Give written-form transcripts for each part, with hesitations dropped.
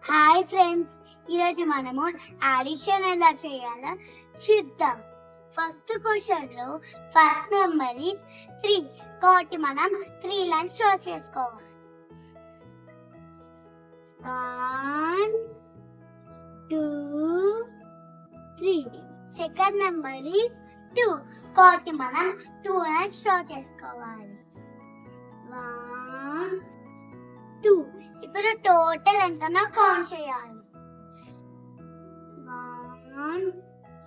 Hi friends, ఈరోజు మనము addition ఎలా చేయాలో చూద్దాం. ఫస్ట్ క్వశ్చన్ లో ఫస్ట్ నెంబర్ ఇస్ 3 కాబట్టి మనం 3 లైన్స్ డ్రా చేసుకోవాలి. 1 2 3. సెకండ్ నెంబర్ ఇస్ 2 కాబట్టి మనం 2 లైన్స్ డ్రా చేసుకోవాలి. 1 2. ఇప్పుడు టోటల్ ఎంతనో కౌంట్ చేయాలి. 1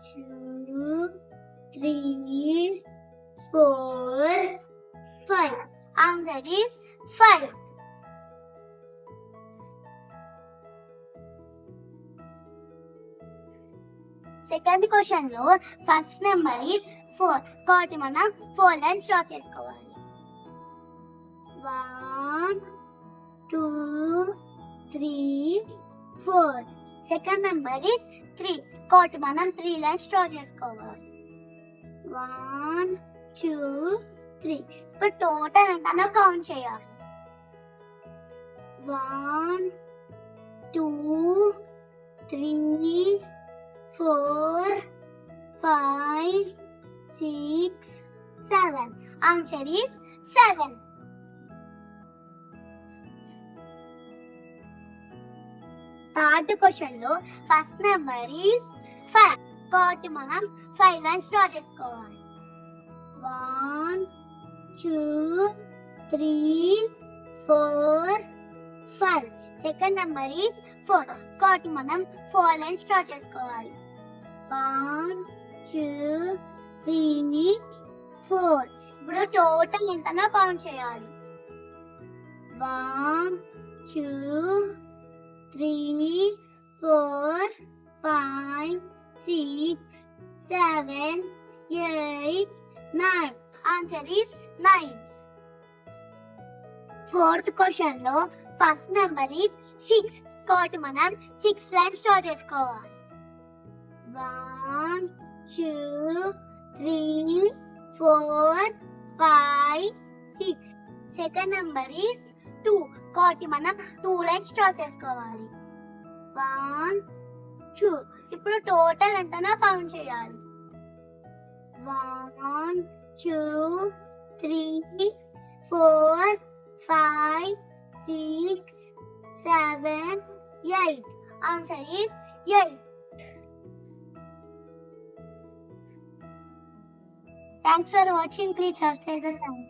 2 3 4 5. Answer is 5. సెకండ్ క్వశ్చన్ లో ఫస్ట్ నెంబర్ ఈస్ 4 కాబట్టి మనం 4 లైన్స్ డ్రా చేసుకోవాలి. 1 2 3 4. సెకండ్ నెంబర్ ఇస్ 3 కాబట్టి మనం 3 లైన్స్ డ్రా చేసుకోవాలి. 1 2 3. ఇప్పుడు టోటల్ ఎంతనో కౌంట్ చేయాలి. 1 2 3 4 5 6 7. Answer is 7. థర్డ్ క్వశ్చన్ లో ఫస్ట్ నెంబర్ ఈస్ 5 కాబట్టి మనం 5 లైన్స్ డ్రా చేసుకోవాలి. 1 2 3 4 5. సెకండ్ నెంబర్ ఈస్ 4 కాబట్టి మనం 4 లైన్స్ డ్రా చేసుకోవాలి. 1 2 3 4. ఇప్పుడు టోటల్ ఎంతనో కౌంట్ చేయాలి. 1 2 3 4 5 6 7 8 9. Answer is 9. ఫోర్త్ క్వశ్చన్ లో ఫస్ట్ నెంబర్ ఈస్ 6 కాబట్టి మనం 6 లైన్స్ డ్రా చేసుకోవాలి. 1 2 3 4 5 6. సెకండ్ నెంబర్ ఈస్ 2 కాబట్టి మనం 2 లైన్స్ డ్రా చేసుకోవాలి. 1 2. ఇప్పుడు టోటల్ ఎంతనో కౌంట్ చేయాలి. 1 2 3 4 5 6 7 8. Answer is 8. Thanks for watching. Please subscribe the channel.